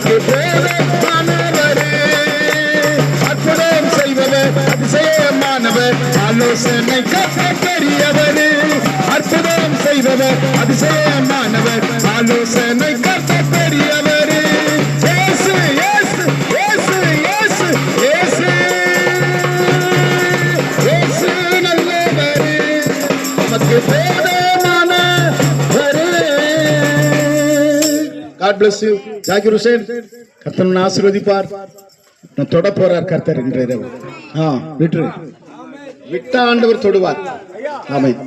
நமக்கு போதுமானவரே. அற்புதம் செய்பவர் அதிசயமானவர் ஆலோசனை கர்த்தர் பெரியவர். அற்புதம் செய்பவர் அதிசயமானவர் ஆலோசனை கர்த்தர் பெரியவர். இயேசு இயேசு இயேசு இயேசு இயேசு இயேசு நல்லவர் நமக்கு போதுமானவர். God bless you. Zakir Hussain கர்த்தர் ஆசீர்வதிப்பார். நான் தொட போறார் கர்த்தர் என்கிறார். விட்டு விட்ட ஆண்டவர் தொடுவார். ஆமென்.